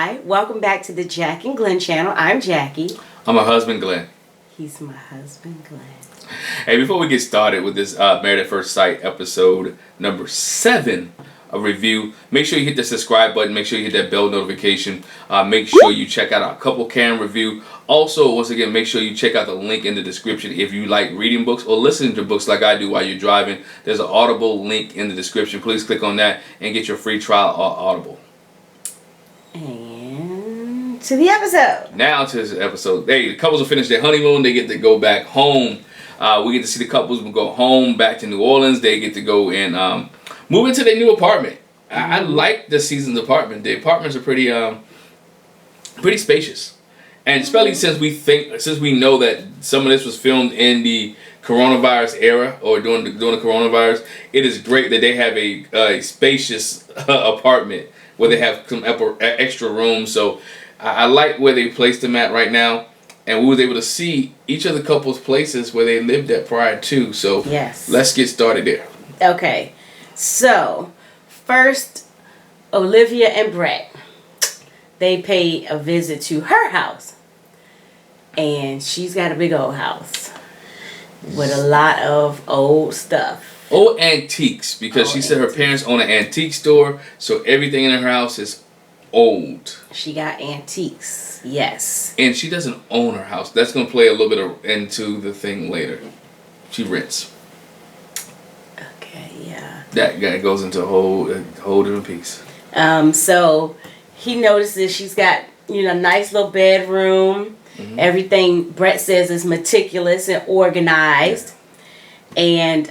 Hi, welcome back to the Jack and Glenn channel. I'm Jackie. I'm her husband, Glenn. He's my husband, Glenn. Hey, before we get started with this Married at First Sight episode number 7 of review, make sure you hit the subscribe button. Make sure you hit that bell notification. Make sure you check out our couple cam review. Also, once again, make sure you check out the link in the description if you like reading books or listening to books like I do while you're driving. There's an Audible link in the description. Please click on that and get your free trial on Audible. And to the episode. Now to this episode. Hey, the couples will finish their honeymoon. They get to go back home. We get to see the couples go home back to New Orleans. They get to go and move into their new apartment. I like this season's apartment. The apartments are pretty spacious, and especially since we know that some of this was filmed in the coronavirus era or during the coronavirus. It is great that they have a spacious apartment where they have some extra room. So I like where they placed them at right now. And we was able to see each of the couple's places where they lived at prior to. So yes, let's get started there. Okay. So first, Olivia and Brett, they pay a visit to her house. And she's got a big old house with a lot of old stuff. Old antiques, because she said her parents own an antique store, so everything in her house is old. She got antiques, yes. And she doesn't own her house. That's going to play a little bit into the thing later. She rents. Okay, yeah. That goes into a whole different piece. So he notices she's got, nice little bedroom. Mm-hmm. Everything Brett says is meticulous and organized. And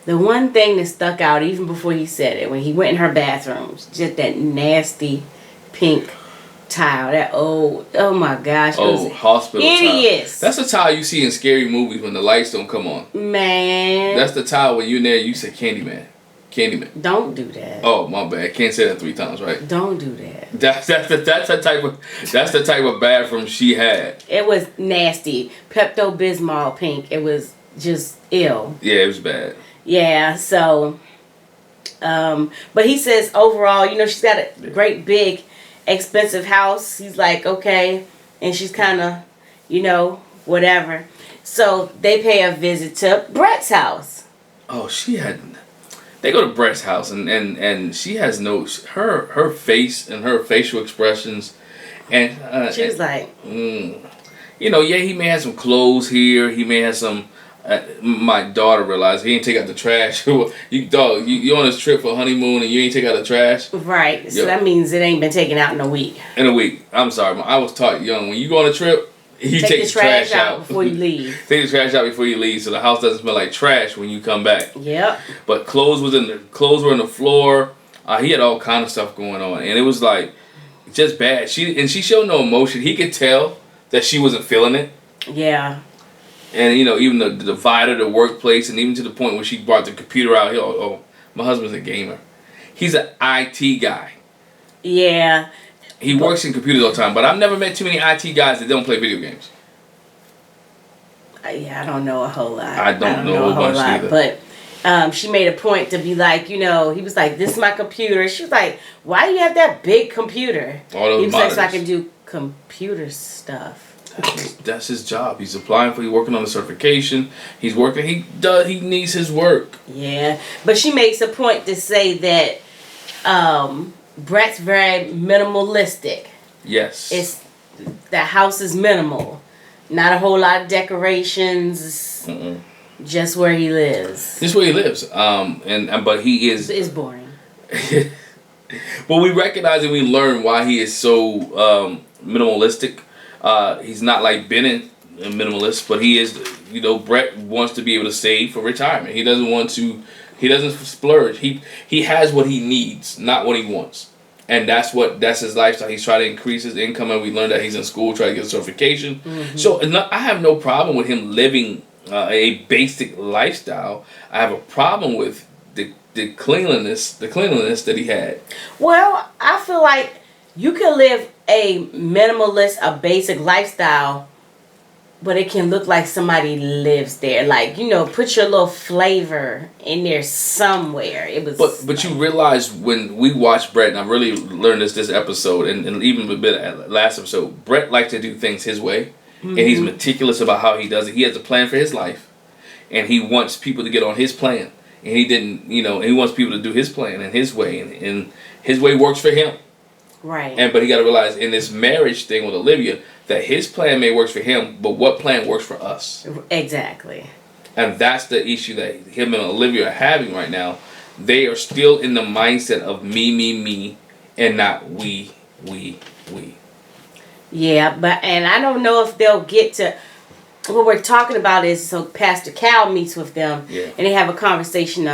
the one thing that stuck out even before he said it, when he went in her bathroom, just that nasty pink tile. That old, oh my gosh. Oh, hospital hideous tile. That's the tile you see in scary movies when the lights don't come on. Man. That's the tile when you're in there, you say Candyman. Candyman. Don't do that. Oh, my bad. Can't say that 3 times, right? Don't do that. That's the type of bathroom she had. It was nasty. Pepto-Bismol pink. It was just ill. Yeah, it was bad. Yeah, so but he says overall, she's got a great big expensive house. He's like, okay, and she's kind of, whatever. So they pay a visit to Brett's house. Oh, they go to Brett's house and she has her face and her facial expressions, and she was like, he may have some clothes here, he may have some. My daughter realized he ain't take out the trash. You on this trip for honeymoon and you ain't take out the trash. Right. So that means it ain't been taken out in a week. I'm sorry. I was taught young. When you go on a trip, you take the trash out before you leave. Take the trash out before you leave, so the house doesn't smell like trash when you come back. Yep. But clothes were in the floor. He had all kind of stuff going on, and it was like just bad. She showed no emotion. He could tell that she wasn't feeling it. Yeah. And even the divider, the workplace, and even to the point where she brought the computer out here. Oh, my husband's a gamer. He's an IT guy. Yeah. He works in computers all the time, but I've never met too many IT guys that don't play video games. Yeah, I don't know a whole lot. I don't know a whole bunch either. But she made a point to be like, he was like, this is my computer. She was like, why do you have that big computer? All those he was monitors. like, so I can do computer stuff. That's his job. He's applying for. He's working on the certification. He's working. He needs his work. Yeah, but she makes a point to say that Brett's very minimalistic. Yes. The house is minimal, not a whole lot of decorations. Just where he lives. Just where he lives. But he is. It's boring. But we recognize and we learn why he is so minimalistic. He's not like Bennett, a minimalist, but he is. Brett wants to be able to save for retirement. He doesn't want to. He doesn't splurge. He has what he needs, not what he wants, and that's his lifestyle. He's trying to increase his income, and we learned that he's in school trying to get a certification. Mm-hmm. So I have no problem with him living a basic lifestyle. I have a problem with the cleanliness that he had. Well, I feel like you can live a minimalist, a basic lifestyle but it can look like somebody lives there. Like, you know, put your little flavor in there somewhere. It was. But you realize when we watch Brett, and I really learned this episode, and even a bit at last episode, Brett likes to do things his way, and he's meticulous about how he does it. He has a plan for his life, and he wants people to get on his plan. And he didn't, you know, and he wants people to do his plan and his way, and his way works for him. Right. But he got to realize in this marriage thing with Olivia that his plan may work for him, but what plan works for us? Exactly. And that's the issue that him and Olivia are having right now. They are still in the mindset of me, and not we. Yeah, and I don't know if they'll get to. What we're talking about is, so Pastor Cal meets with them, and they have a conversation.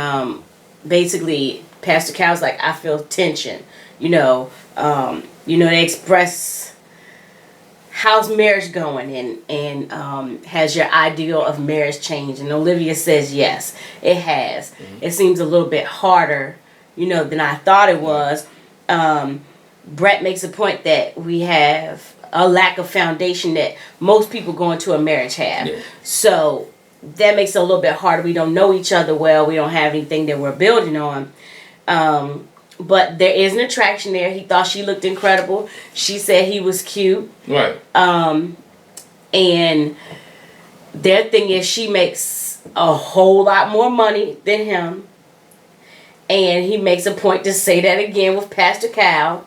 Basically, Pastor Cal's like, I feel tension. They express how's marriage going, and has your ideal of marriage changed? And Olivia says yes, it has. Mm-hmm. It seems a little bit harder, than I thought it was. Brett makes a point that we have a lack of foundation that most people going to a marriage have. Yeah. So that makes it a little bit harder. We don't know each other well. We don't have anything that we're building on. But there is an attraction there. He thought she looked incredible. She said he was cute. Right. And their thing is she makes a whole lot more money than him. And he makes a point to say that again with Pastor Cal.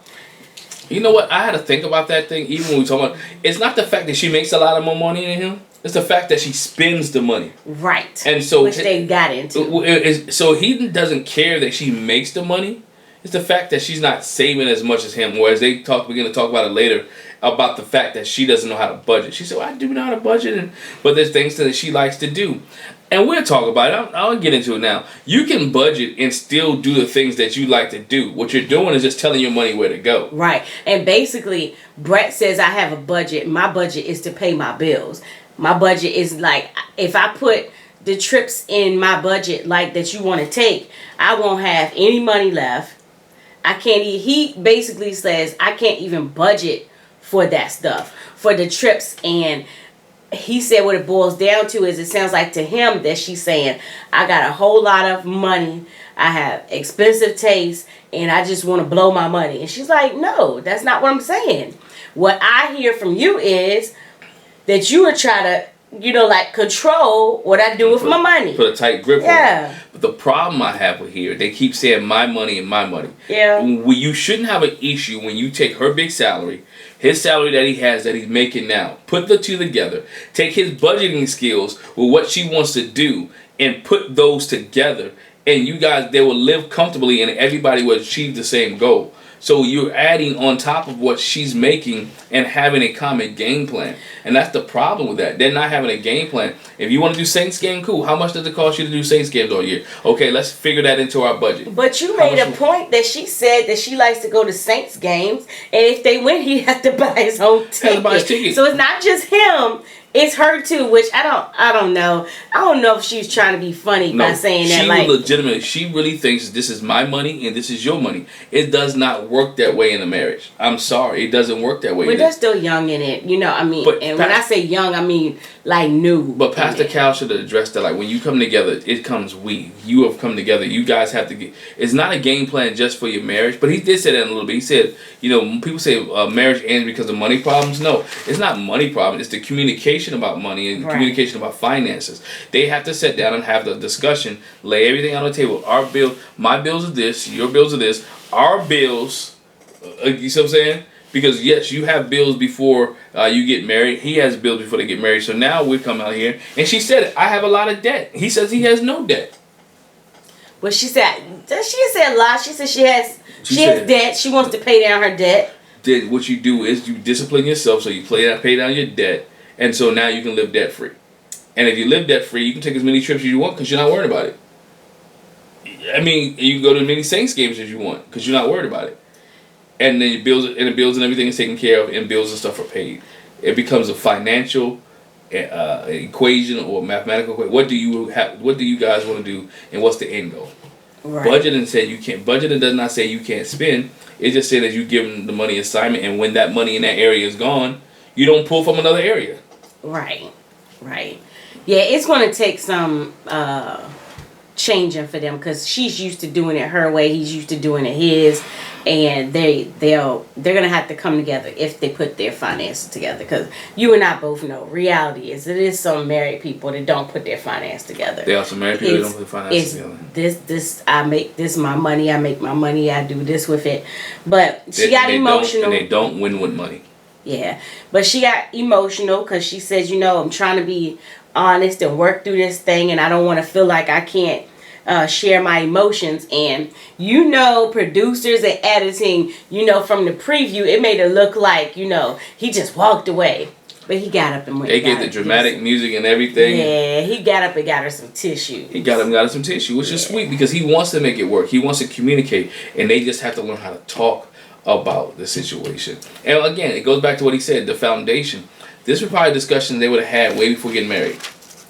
You know what? I had to think about that thing even when we talk about. It's not the fact that she makes a lot of more money than him. It's the fact that she spends the money. Right. And so which they got into. So he doesn't care that she makes the money. It's the fact that she's not saving as much as him. Whereas they begin to talk about it later about the fact that she doesn't know how to budget. She said, well, I do know how to budget, but there's things that she likes to do. And we'll talk about it. I'll get into it now. You can budget and still do the things that you like to do. What you're doing is just telling your money where to go. Right. And basically, Brett says, I have a budget. My budget is to pay my bills. My budget is like, if I put the trips in my budget like that you want to take, I won't have any money left. I can't he basically says, I can't even budget for that stuff, for the trips. And he said what it boils down to is it sounds like to him that she's saying, I got a whole lot of money, I have expensive taste, and I just want to blow my money. And she's like, no, that's not what I'm saying. What I hear from you is that you would try to, control what I do with my money. Put a tight grip on it. But the problem I have with here, they keep saying my money and my money. Yeah. You shouldn't have an issue when you take her big salary, his salary that he has, that he's making now, put the two together, take his budgeting skills with what she wants to do, and put those together, and you guys, they will live comfortably, and everybody will achieve the same goal. So you're adding on top of what she's making and having a common game plan. And that's the problem with that. They're not having a game plan. If you want to do Saints game, cool. How much does it cost you to do Saints games all year? Okay, let's figure that into our budget. But you made a point that she said that she likes to go to Saints games. And if they win, he has to buy his own ticket. So it's not just him. It's her too, which I don't know. I don't know if she's trying to be funny by saying that. She legitimately, she really thinks this is my money and this is your money. It does not work that way in a marriage. I'm sorry, it doesn't work that way. But they're still young in it, when I say young, I mean like new. But Pastor Cal should have addressed that. Like when you come together, it comes we. You have come together. You guys have to get. It's not a game plan just for your marriage. But he did say that a little bit. He said, people say marriage ends because of money problems. No, it's not money problem. It's the communication about money and communication about finances. They have to sit down and have the discussion, lay everything on the table. Our bill, my bills are this, your bills are this. Our bills, you see what I'm saying? Because yes, you have bills before you get married. He has bills before they get married. So now we come out here, and she said, I have a lot of debt. He says he has no debt. Well, she said a lot. She said she has debt. She wants to pay down her debt. Then what you do is you discipline yourself, so you pay down your debt. And so now you can live debt-free. And if you live debt-free, you can take as many trips as you want because you're not worried about it. I mean, you can go to as many Saints games as you want because you're not worried about it. And then the bills and everything is taken care of, and bills and stuff are paid. It becomes a financial equation or mathematical equation. What do you guys want to do, and what's the end goal? Right. Budgeting said you can't. Budgeting does not say you can't spend. It just says that you give them the money assignment, and when that money in that area is gone, you don't pull from another area. Right. Right. Yeah, it's going to take some changing for them because she's used to doing it her way. He's used to doing it his. And they're going to have to come together if they put their finances together. Because you and I both know reality is it is some married people that don't put their finance together. There are some married people that don't put their finances together. This I make this my money. I make my money. I do this with it. But she got emotional. And they don't win with money. Yeah, but she got emotional because she says, I'm trying to be honest and work through this thing, and I don't want to feel like I can't share my emotions. And producers and editing, from the preview, it made it look like he just walked away, but he got up and went. They get the dramatic music and everything. Yeah, he got up and got her some tissue. He got her some tissue, which is sweet because he wants to make it work. He wants to communicate, and they just have to learn how to talk about the situation. And again, it goes back to what he said, the foundation. This was probably a discussion they would have had way before getting married.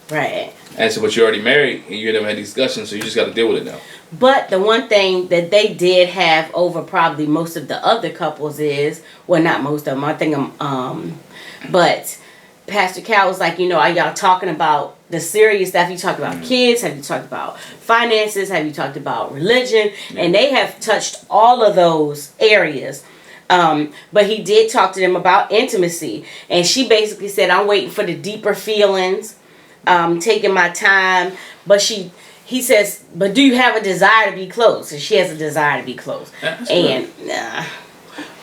Right. And so, but you're already married and you never had these discussions, so you just got to deal with it now. But the one thing that they did have over probably most of the other couples is, well, not most of them. I think but Pastor Cal was like, are y'all talking about the serious stuff? You talked about kids? Have you talked about finances? Have you talked about religion? Yeah. And they have touched all of those areas. But he did talk to them about intimacy. And she basically said, I'm waiting for the deeper feelings, taking my time. But he says, but do you have a desire to be close? And she has a desire to be close. That's and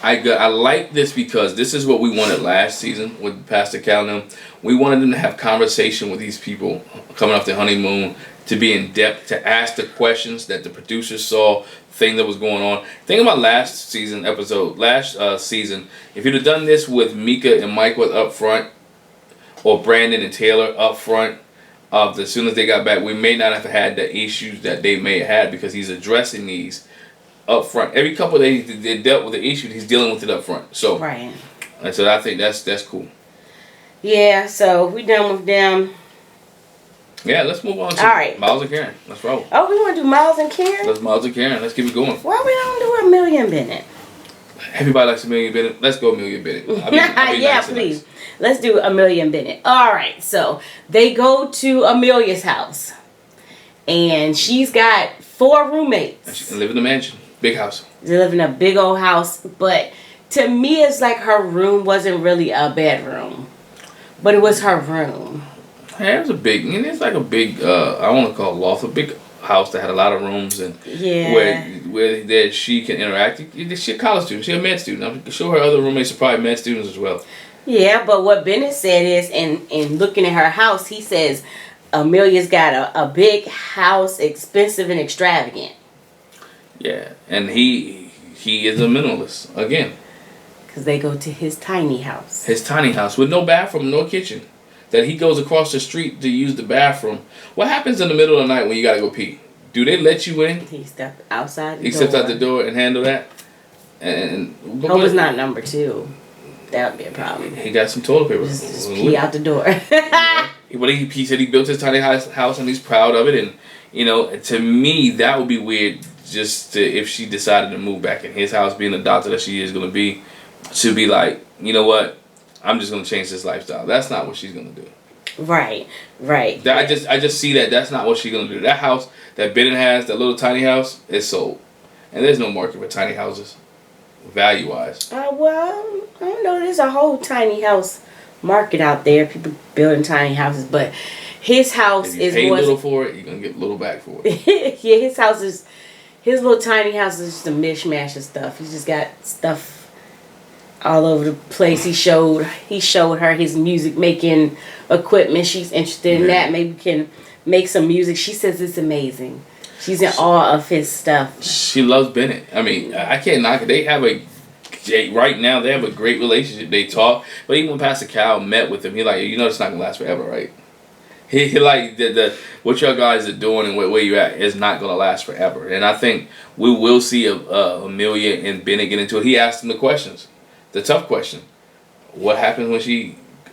I like this because this is what we wanted last season with Pastor Cal and them. We wanted them to have conversation with these people coming off their honeymoon, to be in depth, to ask the questions that the producers saw, thing that was going on. Think about last season, if you'd have done this with Mika and Michael up front, or Brandon and Taylor up front, as soon as they got back, we may not have had the issues that they may have had because he's addressing these up front. Every couple they dealt with the issue, he's dealing with it up front. So, right. And so I think that's cool. Yeah, so we done with them. Yeah, let's move on to Miles and Karen. Let's roll. Oh, we want to do Miles and Karen? Let's Miles and Karen. Let's keep it going. Why we don't do Amelia and Bennett? Everybody likes Amelia and Bennett. Let's go Amelia and Bennett. I'll be yeah, nice please. Let's do Amelia and Bennett. All right, so they go to Amelia's house. And she's got 4 roommates. And she live in a mansion. Big house. They live in a big old house. But to me, it's like her room wasn't really a bedroom. But it was her room. Yeah, it was a big, it's like a big, I want to call it loft, a big house that had a lot of rooms and where that she can interact. She's a college student. She's a med student. I'm sure her other roommates are probably med students as well. Yeah, but what Bennett said is, in looking at her house, he says Amelia's got a big house, expensive and extravagant. Yeah, and he is a minimalist, again. Because they go to his tiny house. His tiny house with no bathroom, no kitchen. That he goes across the street to use the bathroom. What happens in the middle of the night when you gotta go pee? Do they let you in? He stepped outside the door. He stepped out the door and handled that? And hope it's not number 2. That would be a problem. He got some toilet paper. Just pee out the door. But he said he built his tiny house and he's proud of it. And, to me, that would be weird if she decided to move back in his house, being the doctor that she is going to be like, you know what? I'm just gonna change this lifestyle. That's not what she's gonna do. Right. I just see that that's not what she's gonna do. That house that Bennett has, that little tiny house, is sold, and there's no market for tiny houses, value wise. Well, I don't know. There's a whole tiny house market out there. People building tiny houses, but his house if you pay little for it, you're gonna get little back for it. Yeah, his little tiny house is just a mishmash of stuff. He's just got stuff all over the place. He showed her his music making equipment. She's interested in that. Maybe can make some music. She says it's amazing. She's in awe of his stuff. She loves Bennett. I mean, I can't knock it. They have right now they have a great relationship. They talk. But even when Pastor Cal met with him, he like, it's not gonna last forever, right? He like the what y'all guys are doing and where you at is not gonna last forever. And I think we will see Amelia and Bennett get into it. He asked him the questions. The tough question: what happens when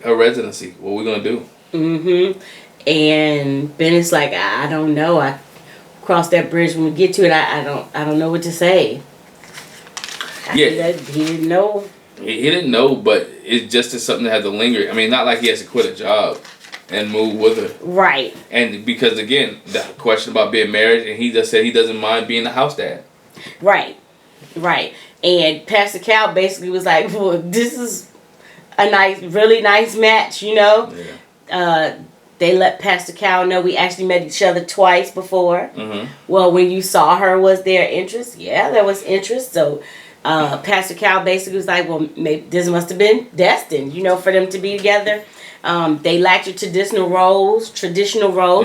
her residency? What are we gonna do? Mm-hmm. And Bennett's like, I don't know. I cross that bridge when we get to it. I don't know what to say. Yeah, he didn't know. He didn't know, but it just is something that had to linger. I mean, not like he has to quit a job and move with her. Right. And because again, the question about being married, and he just said he doesn't mind being the house dad. Right. Right. And Pastor Cal basically was like, well, this is a really nice match, you know. Yeah. They let Pastor Cal know we actually met each other twice before. Mm-hmm. Well, when you saw her, was there interest? Yeah, there was interest. So Pastor Cal basically was like, well, maybe this must have been destined, you know, for them to be together. They lacked your traditional roles,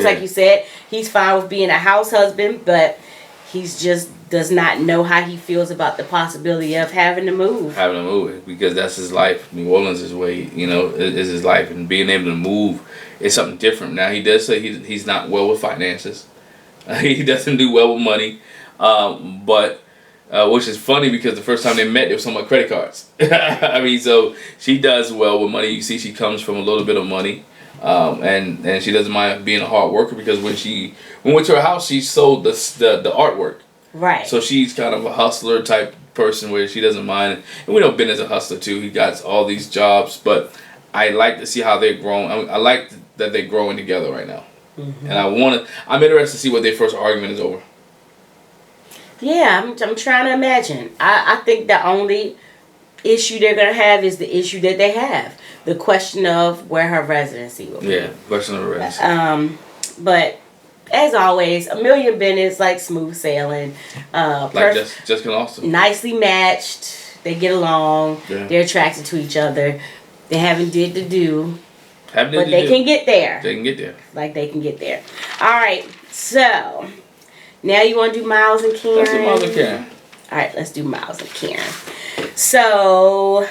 like you said. He's fine with being a house husband, but he's just does not know how he feels about the possibility of having to move. Because that's his life. New Orleans is where is his life, and being able to move is something different. Now he does say he's not well with finances. He doesn't do well with money, but which is funny because the first time they met, they were talking about credit cards. I mean, so she does well with money. You see, she comes from a little bit of money. And she doesn't mind being a hard worker because when we went to her house, she sold the artwork. Right. So she's kind of a hustler type person where she doesn't mind. And we know Ben is a hustler too. He got all these jobs, but I like to see how they're growing. I like that they're growing together right now. Mm-hmm. And I'm interested to see what their first argument is over. Yeah, I'm trying to imagine. I think the only issue they're going to have is the issue that they have. The question of where her residency will be. Yeah, question of her residency. But as always, Amelia and Bennett is like smooth sailing. Like Jessica and Austin. Nicely matched. They get along. Yeah. They're attracted to each other. They haven't did the do. But they can get there. They can get there. Like they can get there. All right. So, now you want to do Miles and Karen? Let's do Miles and Karen. All right. Let's do Miles and Karen. So,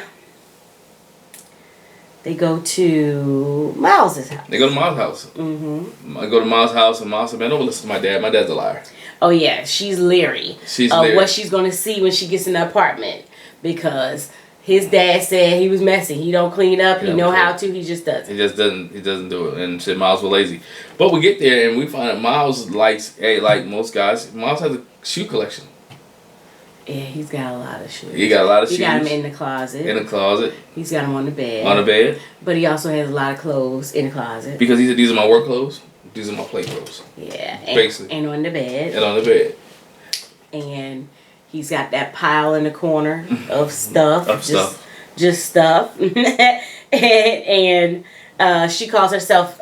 they go to Miles' house. They go to Miles' house. Mm-hmm. I go to Miles' house, and Miles said, man, don't listen to my dad. My dad's a liar. Oh, yeah. She's leery of what she's going to see when she gets in the apartment. Because his dad said he was messy. He don't clean up. He know how to. He just doesn't. He doesn't do it. And said Miles was lazy. But we get there, and we find out Miles likes, like most guys, Miles has a shoe collection. Yeah, he's got a lot of shoes. He got a lot of shoes. He got them in the closet. He's got them on the bed. But he also has a lot of clothes in the closet. Because he said, these are my work clothes. These are my play clothes. Yeah. Basically. And on the bed. And he's got that pile in the corner of stuff. Just stuff. and she calls herself,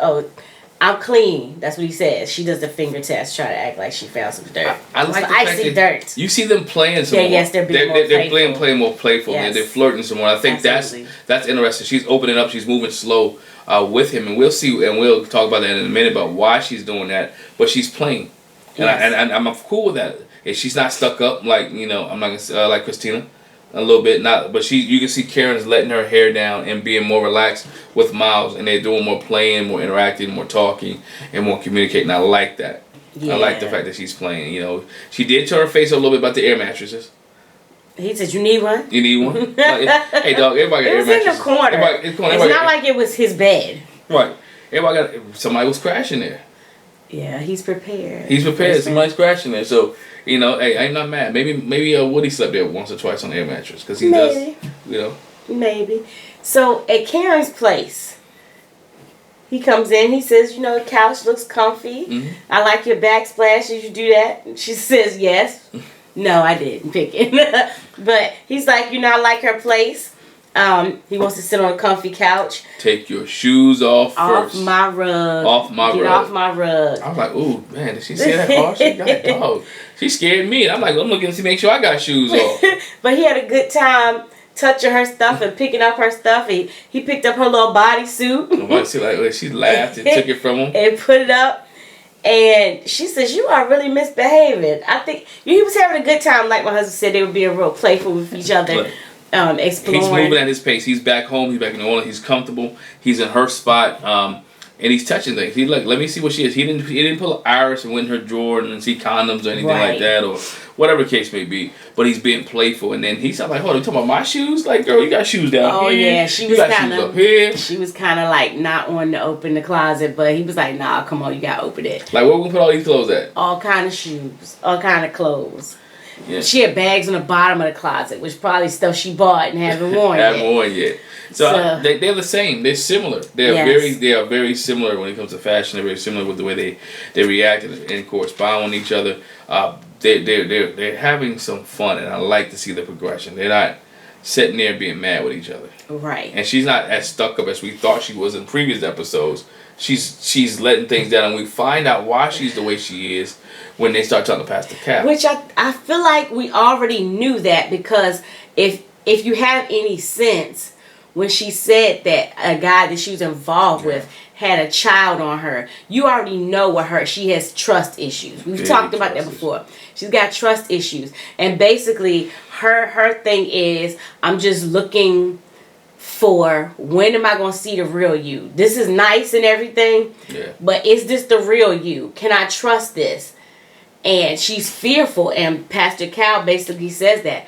I'm clean. That's what he says. She does the finger test, try to act like she found some dirt. I like the icy dirt. You see them playing some more. Yes, they're being more playful. They're playing more playful. Yes. They're flirting some more. I think that's interesting. She's opening up. She's moving slow with him, and we'll see. And we'll talk about that in a minute about why she's doing that. But she's playing, and I'm cool with that. And she's not stuck up like I'm not gonna like Christina. A little bit, but you can see Karen's letting her hair down and being more relaxed with Miles, and they're doing more playing, more interacting, more talking, and more communicating. I like that. Yeah. I like the fact that she's playing. She did turn her face up a little bit about the air mattresses. He said, "You need one." You need one. Hey, dog. Everybody got air mattresses. In the corner. It's not like it was his bed. Right. Somebody was crashing there. Yeah, he's prepared. Somebody's crashing there, so. Hey, I'm not mad. Maybe Woody slept there once or twice on the air mattress because he does. Maybe. So at Karen's place, he comes in. He says, the couch looks comfy. Mm-hmm. I like your backsplash. Did you do that? And she says yes. No, I didn't pick it. But he's like, I like her place. He wants to sit on a comfy couch. Take your shoes off first. Off my rug. Get off my rug. I was like, ooh, man, did she see that car? She got a dog. She scared me. I'm looking to make sure I got shoes off. But he had a good time touching her stuff and picking up her stuff. He picked up her little bodysuit. She laughed and took it from him. And put it up. And she says, you are really misbehaving. I think he was having a good time. Like my husband said, they were being real playful with each other. Exploring. He's moving at his pace. He's back home. He's back in New Orleans. He's comfortable. He's in her spot. And he's touching things. He's like, let me see what she is. He didn't pull an iris and went in her drawer and see condoms or anything like that or whatever the case may be. But he's being playful. And then he's like, hold on, you talking about my shoes? Like, girl, you got shoes down here. Oh, yeah. She was kind of like not wanting to open the closet. But he was like, nah, come on, you got to open it. Like, where we going to put all these clothes at? All kind of shoes. All kind of clothes. Yeah. She had bags on the bottom of the closet, which probably stuff she bought and haven't worn yet. So they're the same. They're similar. They are very similar when it comes to fashion. They're very similar with the way they react and correspond with each other. They're having some fun, and I like to see the progression. They're not sitting there being mad with each other. Right. And she's not as stuck up as we thought she was in previous episodes. She's letting things down, and we find out why she's the way she is when they start talking to Pastor Cal. Which I feel like we already knew that, because if you have any sense, when she said that a guy that she was involved with had a child on her, you already know what she has trust issues. We've talked about that before. She's got trust issues, and basically her thing is, I'm just looking for, when am I going to see the real you? This is nice and everything, but is this the real you? Can I trust this? And she's fearful, and Pastor Cal basically says that.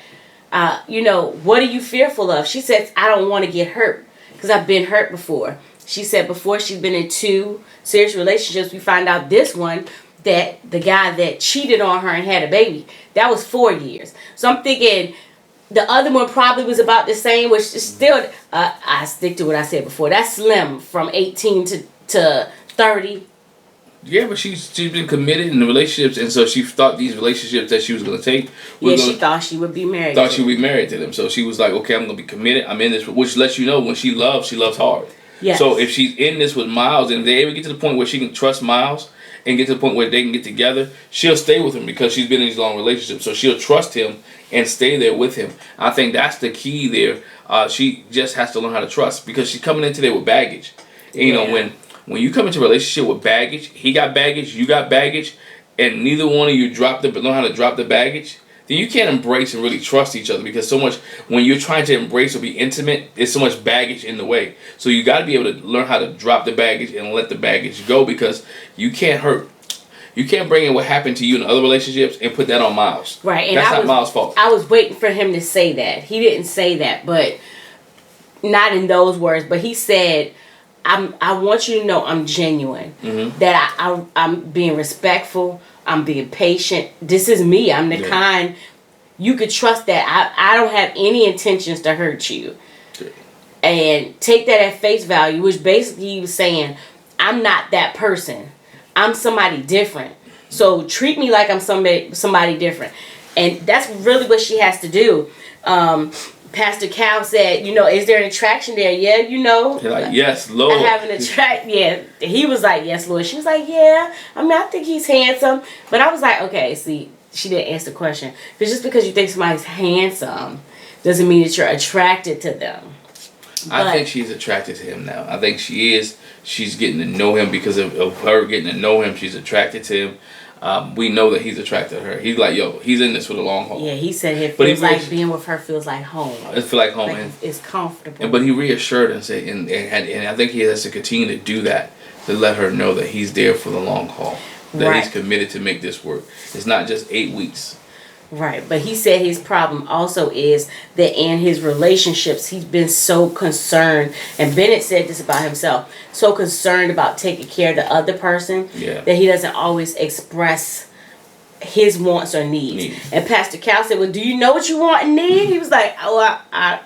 What are you fearful of? She says, I don't want to get hurt, because I've been hurt before. She said before she's been in 2 serious relationships. We find out this one, that the guy that cheated on her and had a baby, that was 4 years. So I'm thinking the other one probably was about the same, which is still, I stick to what I said before. That's slim, from 18 to 30. Yeah, but she's been committed in the relationships, and so she thought these relationships that she was going to take. She thought she would be married. Thought she would be married to them. So she was like, okay, I'm going to be committed. I'm in this, which lets you know when she loves hard. Yes. So if she's in this with Miles, and they ever get to the point where she can trust Miles and get to the point where they can get together, she'll stay with him, because she's been in these long relationships. So she'll trust him and stay there with him. I think that's the key there. She just has to learn how to trust, because she's coming into there with baggage. And, when you come into a relationship with baggage, he got baggage, you got baggage, and neither one of you learn how to drop the baggage, then you can't embrace and really trust each other, because so much, when you're trying to embrace or be intimate, there's so much baggage in the way. So you got to be able to learn how to drop the baggage and let the baggage go, because you can't bring in what happened to you in other relationships and put that on Miles. Right. And that's not Miles' fault. I was waiting for him to say that. He didn't say that, but not in those words. But he said, I want you to know I'm genuine. Mm-hmm. That I'm being respectful. I'm being patient. This is me. I'm the kind you could trust that I don't have any intentions to hurt you. Yeah. And take that at face value, which basically he was saying, I'm not that person. I'm somebody different. So treat me like I'm somebody different. And that's really what she has to do. Pastor Cal said, is there an attraction there? Yeah, You're like, yes, Lord. I have an attraction. Yeah. He was like, yes, Lord. She was like, yeah. I think he's handsome. But I was like, okay, see, she didn't answer the question. Because just because you think somebody's handsome doesn't mean that you're attracted to them. I think she's attracted to him now. I think she is. She's getting to know him because of her getting to know him. She's attracted to him. We know that he's attracted to her. He's like, he's in this for the long haul. Yeah, he said it feels like being with her feels like home. It feels like home. Like it's comfortable. But he reassured her and said, and I think he has to continue to do that, to let her know that he's there for the long haul. That he's committed to make this work. It's not just 8 weeks. Right, but he said his problem also is that in his relationships, he's been so concerned, and Bennett said this about himself, so concerned about taking care of the other person that he doesn't always express his wants or needs. And Pastor Cal said, well, do you know what you want and need? He was like, oh, I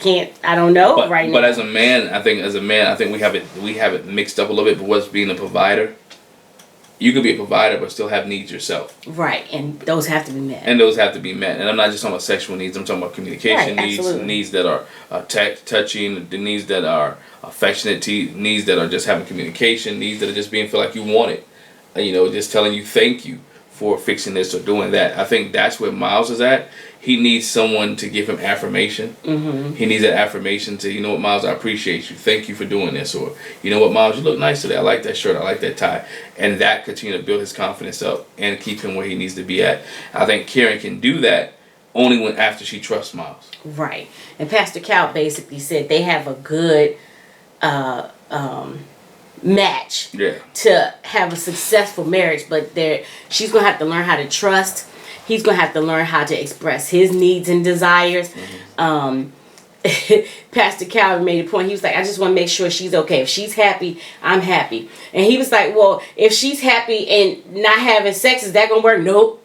can't, I don't know right now. But as a man, I think we have it mixed up a little bit, but what's being a provider? You could be a provider but still have needs yourself. Right, and those have to be met. And I'm not just talking about sexual needs. I'm talking about communication needs, absolutely. Needs that are touching, the needs that are affectionate, needs that are just having communication, needs that are just feel like you want it. Just telling you thank you for fixing this or doing that. I think that's where Miles is at. He needs someone to give him affirmation. Mm-hmm. He needs that affirmation to, Miles, I appreciate you. Thank you for doing this. Or, Miles, you look nice today. I like that shirt. I like that tie. And that continue to build his confidence up and keep him where he needs to be at. I think Karen can do that only after she trusts Miles. Right. And Pastor Cal basically said they have a good match to have a successful marriage, but she's going to have to learn how to trust. He's going to have to learn how to express his needs and desires. Mm-hmm. Pastor Calvin made a point. He was like, I just want to make sure she's okay. If she's happy, I'm happy. And he was like, well, if she's happy and not having sex, is that going to work?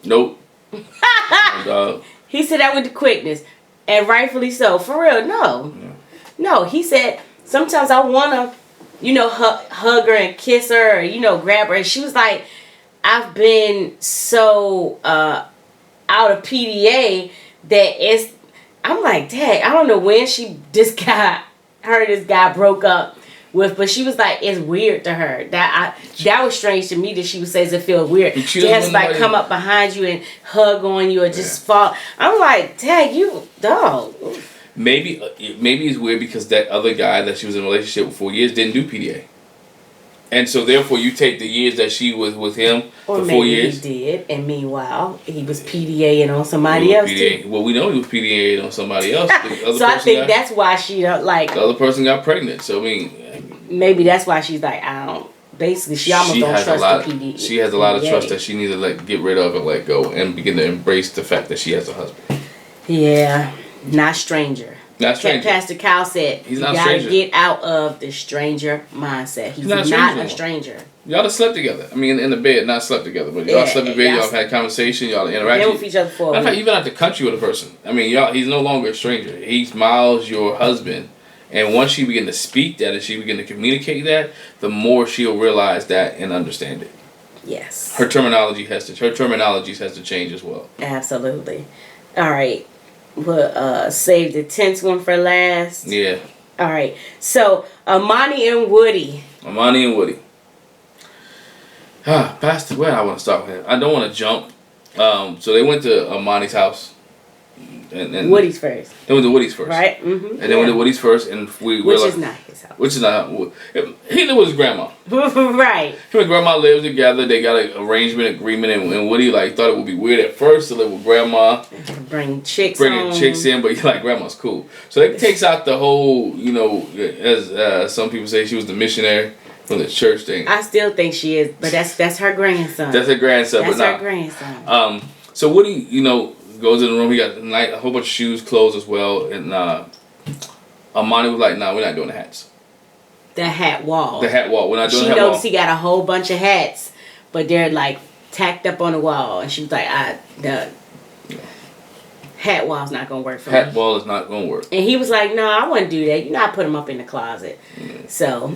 Nope. And, he said that with the quickness. And rightfully so. For real, no. Yeah. No, he said, sometimes I want to, hug her and kiss her or, grab her. And she was like, I've been so out of PDA that I'm like, dang, I don't know when this guy broke up with, but she was like, it's weird to her. That was strange to me that she would say, does it feel weird? She has to like come up behind you and hug on you or just fall. I'm like, dang, you dog. Maybe it's weird because that other guy that she was in a relationship with for years didn't do PDA. And so therefore you take the years that she was with him for 4 years. He did, and meanwhile he was PDAing on somebody else too. Well, we know he was PDAing on somebody else. So I think that's why she don't like. The other person got pregnant. So I mean, maybe that's why she's like, I don't. Basically, she almost don't trust the PDA. She has a lot of trust that she needs to get rid of and let go, and begin to embrace the fact that she has a husband. Yeah, not stranger. Not stranger. Pastor Cal said, he's not you gotta stranger. Get out of the stranger mindset. He's not a stranger. Y'all have slept together. I mean, in the bed, not slept together, but y'all slept in bed. Y'all have had conversation. Y'all interacted. Been with each other for a week. Even out the country with a person. I mean, he's no longer a stranger. He's Miles, your husband. And once she begin to speak that and she begin to communicate that, the more she'll realize that and understand it. Yes. Her terminologies has to change as well. Absolutely. All right. We'll save the tense one for last. Yeah. All right. So, Amani and Woody. Pastor, where I want to start with him. I don't want to jump. So they went to Amani's house. And Woody's first. They went to Woody's first. Right? Mm-hmm. And they went to Woody's first, and which is not his house. Which is not. He lived with his grandma. Right. Him and grandma lived together. They got an arrangement agreement, and Woody thought it would be weird at first to live with grandma. Bringing chicks in, but grandma's cool. So it takes out the whole, as some people say, she was the missionary from the church thing. I still think she is, but that's her grandson. That's her grandson. That's her grandson. So Woody, goes in the room. He got a whole bunch of shoes, clothes as well, and Amani was like, "Nah, we're not doing the hats." The hat wall. We're not doing the hat wall. She noticed he got a whole bunch of hats, but they're like tacked up on the wall, and she was like, the hat wall's not gonna work for me. Hat wall is not gonna work. And he was like, "No, I wouldn't do that. I put them up in the closet." Mm. So,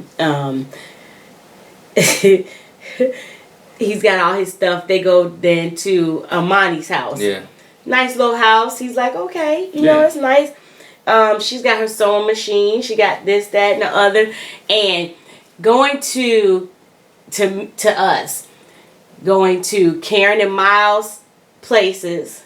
he's got all his stuff. They go then to Amani's house. Yeah. Nice little house. He's like, okay, it's nice. She's got her sewing machine. She got this, that, and the other. And going to Karen and Miles' places,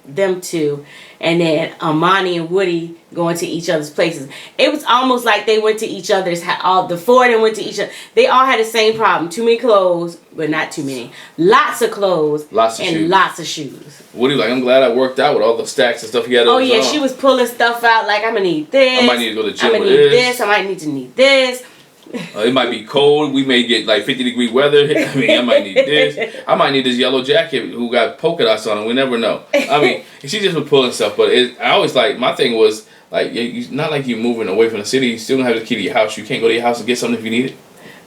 them two, and then Amani and Woody going to each other's places. It was almost like they went to each other's house. The four of them went to each other. They all had the same problem. Too many clothes, but not too many. Lots of clothes. Lots of shoes. Woody I'm glad I worked out with all the stacks and stuff he had. Oh yeah, she was pulling stuff out like, I'm gonna need this. I might need to go to the gym with this. I might need this. It might be cold. We may get 50-degree weather. I might need this. I might need this yellow jacket who got polka dots on it. We never know. She just was pulling stuff. But I always my thing was not like you moving away from the city. You still don't have the key to your house. You can't go to your house and get something if you need it.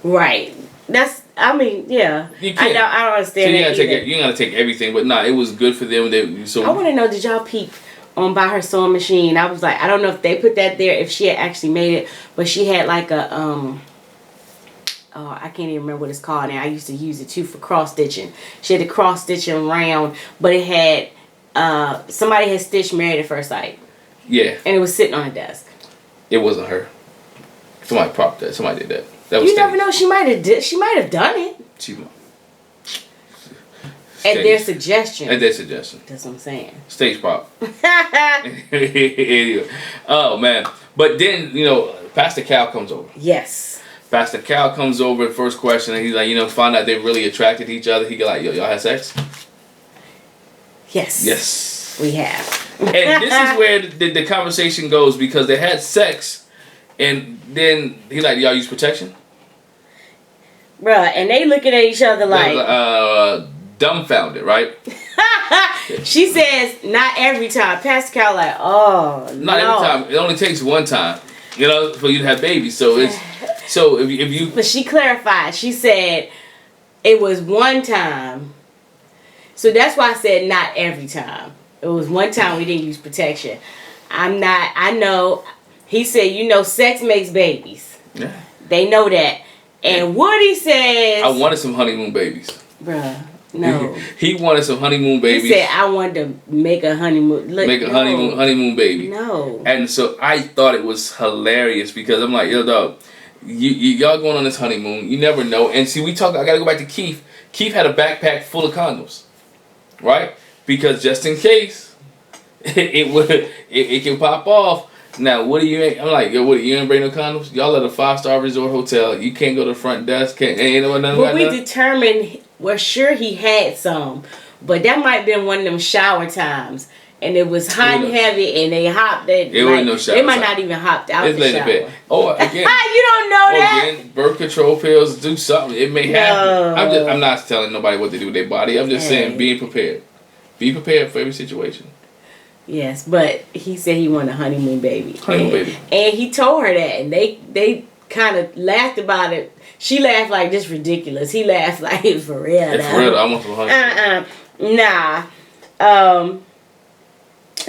Right. Yeah. You can't. I don't understand. So you gotta take everything. But it was good for them. I want to know, did y'all peep on by her sewing machine? I was like, I don't know if they put that there, if she had actually made it, but she had I can't even remember what it's called now. I used to use it too for cross stitching. She had the cross stitching round, but it had somebody had stitched Married at First Sight. Yeah. And it was sitting on a desk. It wasn't her. Somebody propped that. Somebody did that. That was you never know. She might have done it. At their suggestion. That's what I'm saying. Stage prop. Oh man! But then Pastor Cal comes over. Yes. Pastor Cal comes over. First question, and he's like, find out they really attracted to each other. He go like, yo, y'all had sex? Yes, we have. And this is where the conversation goes, because they had sex, and then he like, y'all use protection? Bruh, and they looking at each other like dumbfounded, right? She says, not every time. Pastor Cal like, oh, not every time. It only takes one time, for you to have babies. So it's if you. But she clarified. She said it was one time. So that's why I said not every time. It was one time we didn't use protection. I know He said, you know, sex makes babies. Yeah. They know that. And Woody says, I wanted some honeymoon babies. Bruh, no. He wanted some honeymoon babies. He said, I wanted to make a honeymoon. Look, make a honeymoon baby. No. And so I thought it was hilarious because I'm like, yo, dog, y'all going on this honeymoon. You never know. And see, I got to go back to Keith. Keith had a backpack full of condoms. Right? Because just in case it can pop off. Now, what do you? I'm like, yo, what? You ain't bring no condoms? Y'all at a 5-star resort hotel. You can't go to the front desk. Ain't no nothing. But we determined. We're sure he had some, but that might have been one of them shower times, and it was hot and heavy, and they hopped. It wasn't no shower. They might not even hopped out the shower. Bed. Oh, again, you don't know that. Again, birth control pills do something. It may happen. I'm not telling nobody what to do with their body. I'm just saying, being prepared. Be prepared for every situation. Yes, but he said he wanted a honeymoon baby. Baby. And he told her that, and they kind of laughed about it. She laughed like, this ridiculous. He laughed like, it's for real. It's for real. I want some honeymoon. Nah.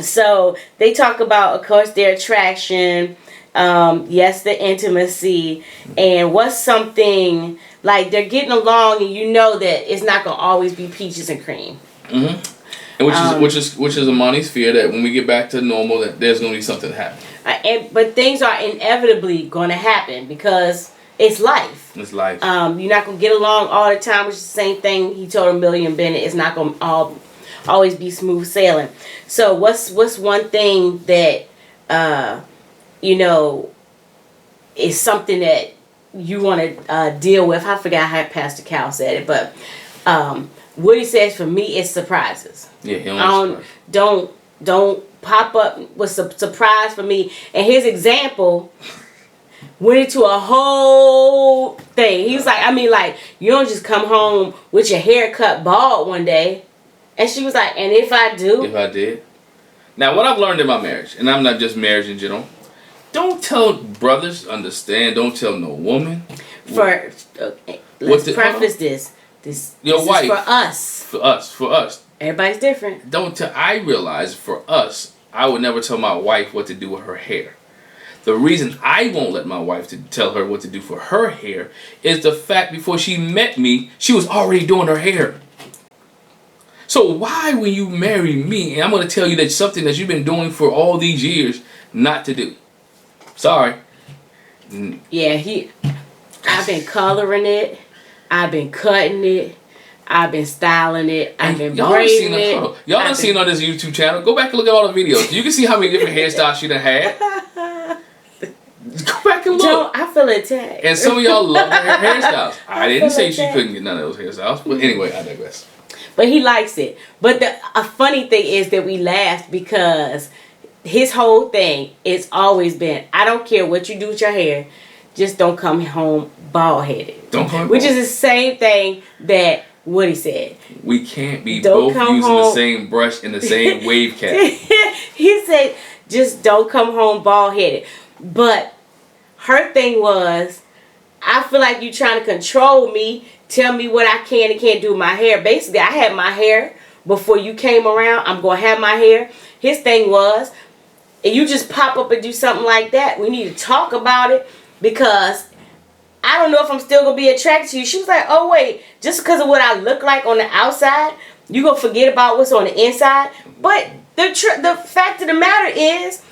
So they talk about, of course, their attraction. Yes, the intimacy. And what's something, like, they're getting along, and you know that it's not going to always be peaches and cream. Mm-hmm. And which is Amani's fear that when we get back to normal, that there's going to be something happening. But things are inevitably going to happen because it's life. It's life. You're not going to get along all the time, which is the same thing he told Amelia and Bennett. It's not going to always be smooth sailing. So what's one thing that, is something that you want to deal with? I forgot how Pastor Cal said it, but Woody says, for me, it's surprises. Yeah, he don't pop up with a surprise for me. And his example went into a whole thing. He was like, you don't just come home with your hair cut bald one day. And she was like, and if I do? If I did. Now, what I've learned in my marriage, and I'm not just marriage in general, don't tell brothers, understand, don't tell no woman. Let's preface this. This wife, is for us. For us. Everybody's different. I realize for us, I would never tell my wife what to do with her hair. The reason I won't let my wife tell her what to do for her hair is the fact before she met me, she was already doing her hair. So why, when you marry me, and I'm going to tell you that's something that you've been doing for all these years, not to do? Sorry. Yeah, I've been coloring it. I've been cutting it. I've been styling it. I've been braiding it. Y'all done seen on this YouTube channel. Go back and look at all the videos. You can see how many different hairstyles she done had. Go back and look. I feel attacked. And some of y'all love her hairstyles. I didn't say she couldn't get none of those hairstyles. But anyway, I digress. But he likes it. But a funny thing is that we laughed because his whole thing has always been, I don't care what you do with your hair, just don't come home bald-headed. Which is the same thing that Woody said. We can't be both using the same brush and the same wave cap. He said, just don't come home bald-headed. But her thing was, I feel like you trying to control me, tell me what I can and can't do with my hair. Basically, I had my hair before you came around. I'm going to have my hair. His thing was, if you just pop up and do something like that, we need to talk about it because I don't know if I'm still going to be attracted to you. She was like, oh, wait, just because of what I look like on the outside, you going to forget about what's on the inside? But the fact of the matter is,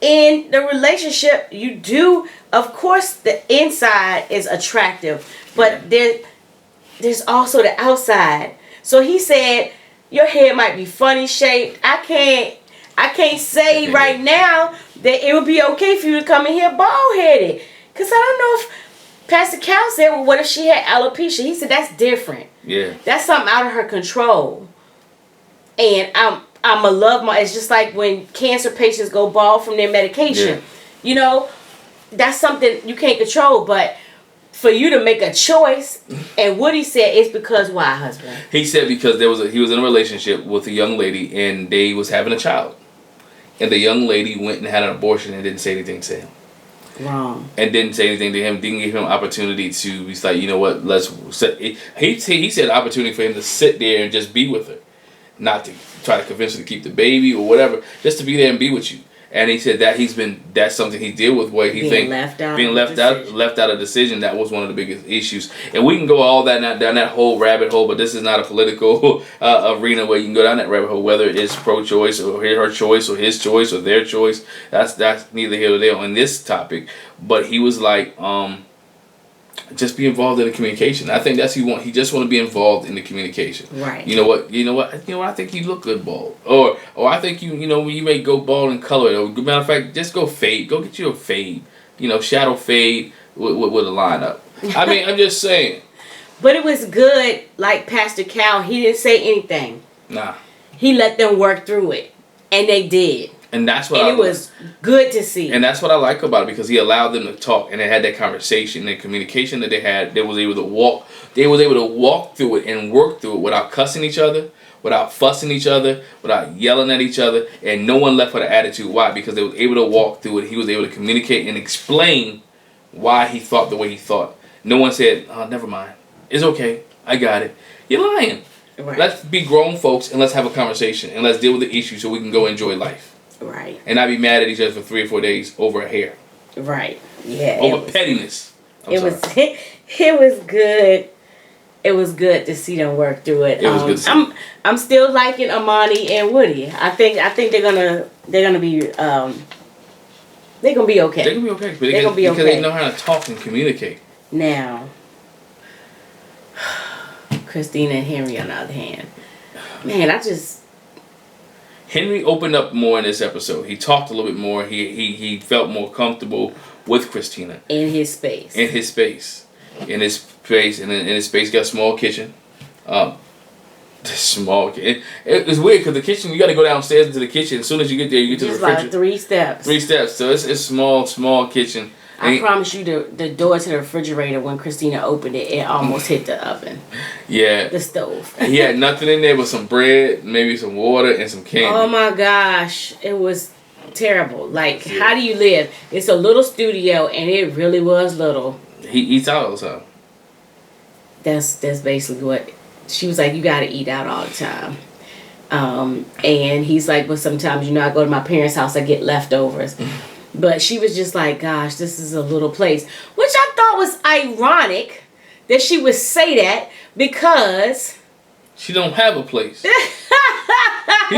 in the relationship, you do, of course, the inside is attractive, but there's also the outside. So he said, your hair might be funny shaped. I can't say right now that it would be okay for you to come in here bald-headed. Because I don't know if Pastor Cal said, well, what if she had alopecia? He said, that's different. Yeah. That's something out of her control. And I'm a love my. It's just like when cancer patients go bald from their medication. Yeah. You know, that's something you can't control. But for you to make a choice, and what he said is because why, husband? He said because he was in a relationship with a young lady and they was having a child, and the young lady went and had an abortion and didn't say anything to him. Wrong. And didn't say anything to him. Didn't give him an opportunity to. He's like, you know what? He said opportunity for him to sit there and just be with her, not to try to convince her to keep the baby or whatever, just to be there and be with you. And he said that that's something he deal with, where he being left out of decision. That was one of the biggest issues. And we can go all that down that whole rabbit hole, but this is not a political arena where you can go down that rabbit hole, whether it's pro-choice or her choice or his choice or their choice. That's neither here nor there on this topic. But he was like, just be involved in the communication. I think that's what he just want to be involved in the communication. Right. You know what? I think you look good bald. Or I think you may go bald and color it. Or matter of fact, just go fade. Go get you a fade. Shadow fade with a lineup. I mean, I'm just saying. But it was good. Like Pastor Cal, he didn't say anything. Nah. He let them work through it, and they did. And that's what it was good to see. And that's what I like about it, because he allowed them to talk, and they had that conversation, and communication that they had. They was able to walk through it and work through it without cussing each other, without fussing each other, without yelling at each other, and no one left with an attitude. Why? Because they was able to walk through it. He was able to communicate and explain why he thought the way he thought. No one said, "Oh, never mind. It's okay. I got it." You're lying. Right. Let's be grown folks and let's have a conversation and let's deal with the issue so we can go enjoy life. Right. And not be mad at each other for 3 or 4 days over a hair. Right. Yeah. Over pettiness. It was good. It was good to see them work through it. It was good to see. I'm still liking Amani and Woody. I think they're gonna be they're gonna be okay. They're gonna be okay. Because they know how to talk and communicate. Now, Christina and Henry, on the other hand, man, Henry opened up more in this episode. He talked a little bit more. He felt more comfortable with Christina. In his space. And in his space, he got a small kitchen. Small. It's weird because the kitchen, you got to go downstairs into the kitchen. As soon as you get there, you get to the refrigerator. Like 3 steps. 3 steps. So it's small kitchen. I promise you, the door to the refrigerator, when Christina opened it, it almost hit the oven. Yeah. The stove. He had nothing in there but some bread, maybe some water, and some candy. Oh my gosh. It was terrible. Like, how do you live? It's a little studio, and it really was little. He eats out all the time. That's basically what... She was like, you got to eat out all the time. And he's like, well, sometimes, I go to my parents' house, I get leftovers. But she was just like, gosh, this is a little place. Which I thought was ironic that she would say that, because... She don't have a place. He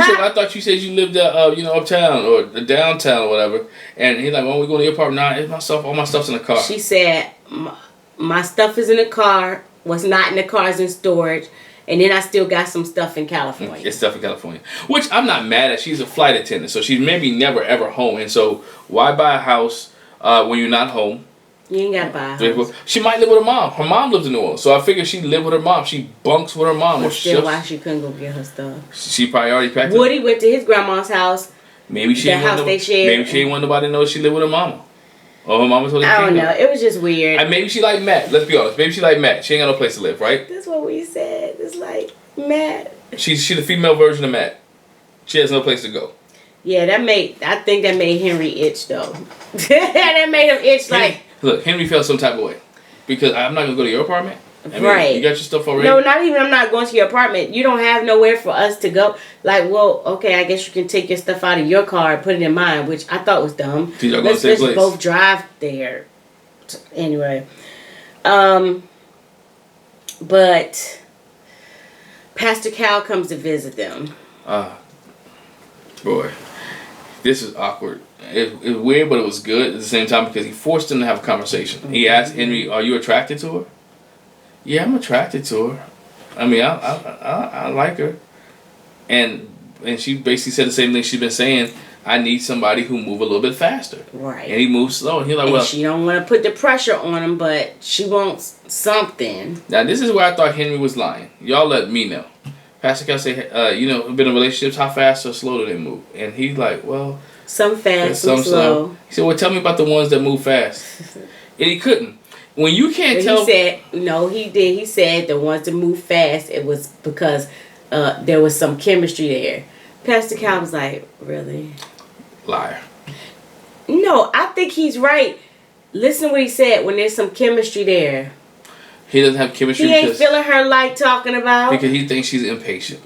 said, I thought you said you lived uptown or downtown or whatever. And he's like, well, we going to your apartment? Nah, it's my stuff. All my stuff's in the car. She said, my stuff is in the car. What's not in the car is in storage. And then I still got some stuff in California. It's stuff in California. Which I'm not mad at. She's a flight attendant. So she's maybe never ever home. And so why buy a house when you're not home? You ain't got to buy a house. She might live with her mom. Her mom lives in New Orleans. So I figured she lived with her mom. She bunks with her mom. But still, why she couldn't go get her stuff? She probably already packed Woody went to his grandma's house. Maybe she didn't want nobody to know she lived with her mama. Or her mama told her. I don't know. It was just weird. And maybe she like Matt. Let's be honest. Maybe she like Matt. She ain't got no place to live, right? That's what we said. It's like Matt. She's the female version of Matt. She has no place to go. Yeah, I think that made Henry itch though. That made him itch like. Look, Henry felt some type of way because I'm not gonna go to your apartment. Right. You got your stuff already? No, not even I'm not going to your apartment. You don't have nowhere for us to go. Like, well, okay, I guess you can take your stuff out of your car and put it in mine, which I thought was dumb. Let's both drive there. Anyway. But Pastor Cal comes to visit them. Boy. This is awkward. It was weird, but it was good at the same time because he forced him to have a conversation. Mm-hmm. He asked Henry, are you attracted to her? Yeah, I'm attracted to her. I mean, I like her. And she basically said the same thing she's been saying. I need somebody who move a little bit faster. Right. And he moves slow. And he's like, well... she don't want to put the pressure on him, but she wants something. Now, this is where I thought Henry was lying. Y'all let me know. Pastor Cal say, been in relationships, how fast or slow do they move? And he's like, well... Some fast, some slow. He said, well, tell me about the ones that move fast. And he couldn't. When you can't tell... He said, no, he did. He said the ones that move fast, it was because there was some chemistry there. Pastor Cal was like, really? Liar. No, I think he's right. Listen to what he said, when there's some chemistry there. He doesn't have chemistry He ain't feeling her like talking about. Because he thinks she's impatient.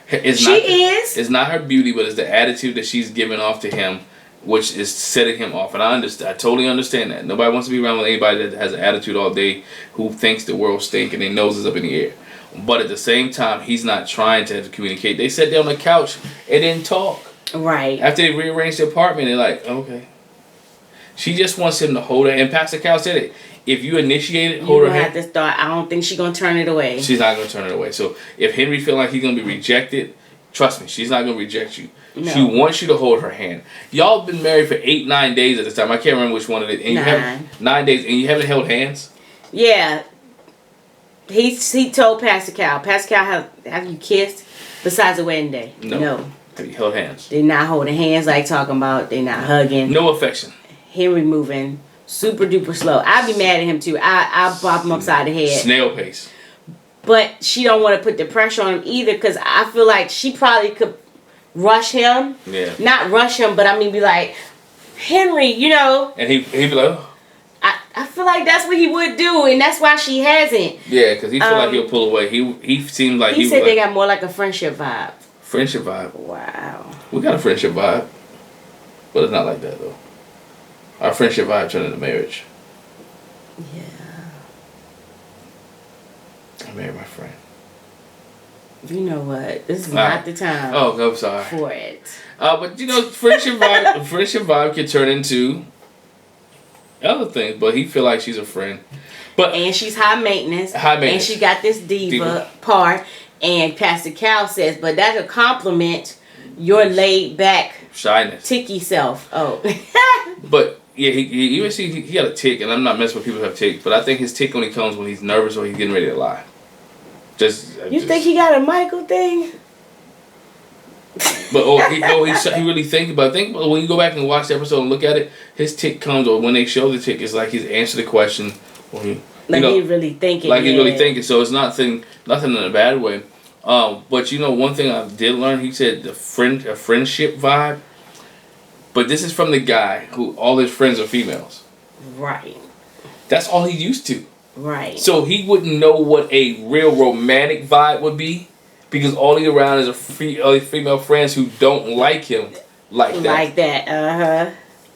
She is. It's not her beauty, but it's the attitude that she's giving off to him which is setting him off. And I understand. I totally understand that. Nobody wants to be around with anybody that has an attitude all day, who thinks the world stinks and their nose is up in the air. But at the same time, he's not trying to communicate. They sat there on the couch and didn't talk. Right. After they rearranged the apartment, they're like, okay. She just wants him to hold her. And Pastor Cal said it. If you initiate it, hold her hand. Have to start. I don't think she's gonna turn it away. She's not gonna turn it away. So if Henry feel like he's gonna be rejected, trust me, she's not gonna reject you. No. She wants you to hold her hand. Y'all been married for 8-9 days at this time. I can't remember which one it is. And 9. 9 days, and you haven't held hands. Yeah. He told Pastor Cal, have you kissed besides the wedding day? No. Have you held hands? They're not holding hands like talking about. They're not hugging. No affection. Henry moving super duper slow. I'd be mad at him too. I bop him upside the head. Snail pace. But she don't want to put the pressure on him either, because I feel like she probably could rush him. Yeah. Not rush him, but I mean be like, Henry, you know. And he'd be like, oh. I feel like that's what he would do, and that's why she hasn't. Yeah, because he feel like he'll pull away. He seems like he said they got more like a friendship vibe. Friendship vibe. Wow. We got a friendship vibe, but it's not like that though. Our friendship vibe turned into marriage. Yeah. I married my friend. You know what? This is not the time. Oh, I'm sorry. For it. But you know, friendship vibe can turn into other things. But he feel like she's a friend. And she's high maintenance. And she got this diva part. And Pastor Cal says, but that's a compliment. Your laid back, shyness, ticky self. Oh. But yeah, he got a tick, and I'm not messing with people who have ticks. But I think his tick only comes when he's nervous or he's getting ready to lie. You think he got a Michael thing? But he really think about it. When you go back and watch the episode and look at it, his tick comes, or when they show the tick, it's like he's answered the question, or he really thinking. Like he's really thinking. So it's nothing in a bad way. But you know, one thing I did learn, he said a friendship vibe. But this is from the guy who all his friends are females. Right. That's all he's used to. Right. So he wouldn't know what a real romantic vibe would be, because all he's around is female friends who don't like him like that. Like that,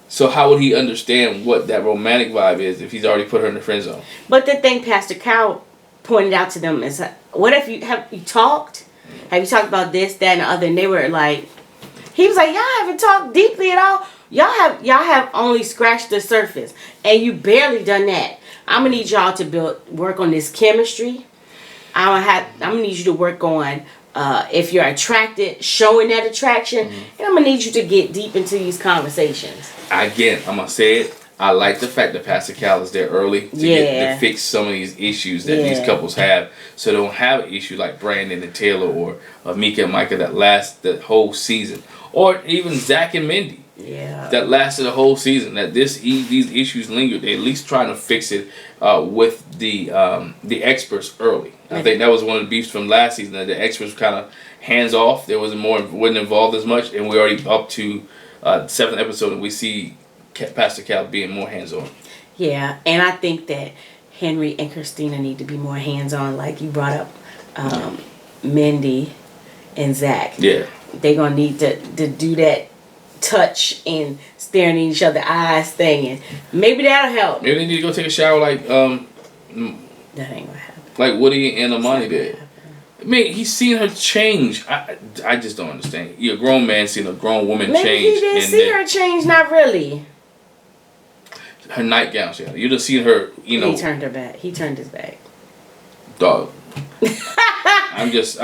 So how would he understand what that romantic vibe is if he's already put her in the friend zone? But the thing Pastor Cal pointed out to them is, what if you talked? Have you talked about this, that, and the other? And they were like, he was like, y'all haven't talked deeply at all. Y'all have only scratched the surface, and you barely done that. I'm gonna need y'all to work on this chemistry. I'm gonna need you to work on if you're attracted, showing that attraction, and I'm gonna need you to get deep into these conversations. Again, I'm gonna say it. I like the fact that Pastor Cal is there early to fix some of these issues that these couples have, so they don't have an issue like Brandon and Taylor or Mika and Micah that last the whole season, or even Zach and Mindy. Yeah. That lasted the whole season. That these issues lingered. They at least trying to fix it with the experts early. I think that was one of the beefs from last season, that the experts were kind of hands off. There wasn't involved as much, and we're already up to 7th episode, and we see Pastor Cal being more hands on. Yeah, and I think that Henry and Christina need to be more hands on, like you brought up, Mindy and Zach. Yeah, they're gonna need to do that touch and staring in each other's eyes thing, and maybe that'll help. Maybe they need to go take a shower like that ain't gonna happen. Like Woody and Amani did. I mean, he's seen her change. I just don't understand. You're a grown man seeing a grown woman change. Maybe he didn't see her change. Not really. Her nightgown, you just seen her. You know. He turned her back. He turned his back. Dog. I'm just.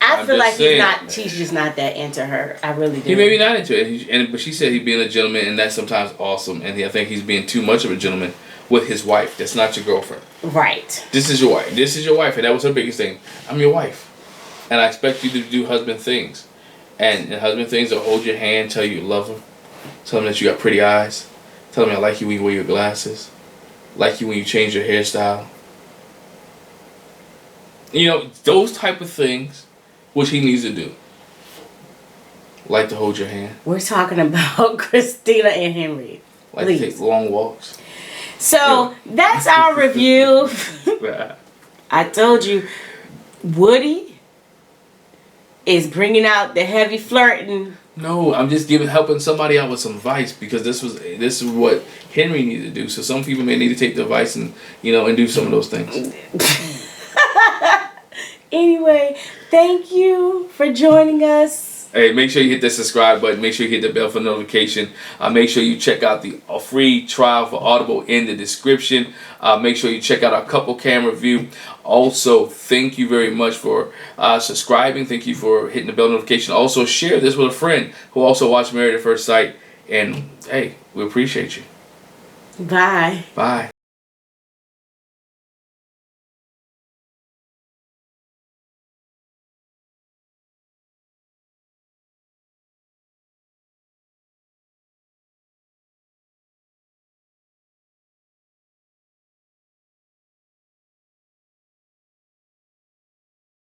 I feel like he's just not that into her. I really do. He may be not into it, but she said he's being a gentleman, and that's sometimes awesome. And I think he's being too much of a gentleman with his wife. That's not your girlfriend. Right. This is your wife. This is your wife, and that was her biggest thing. I'm your wife, and I expect you to do husband things. And husband things are hold your hand, tell you love him, tell him that you got pretty eyes, tell him I like you when you wear your glasses, like you when you change your hairstyle. You know, those type of things. Which he needs to do. Like to hold your hand. We're talking about Christina and Henry. Like to take long walks. So that's our review. I told you, Woody is bringing out the heavy flirting No, I'm just helping somebody out with some advice because this is what Henry needed to do. So some people may need to take the advice and and do some of those things. Anyway, thank you for joining us. Hey, make sure you hit the subscribe button. Make sure you hit the bell for notification. Make sure you check out the free trial for Audible in the description. Make sure you check out our couple cam review. Also, thank you very much for subscribing. Thank you for hitting the bell notification. Also, share this with a friend who also watched Married at First Sight. And hey, we appreciate you. Bye. Bye.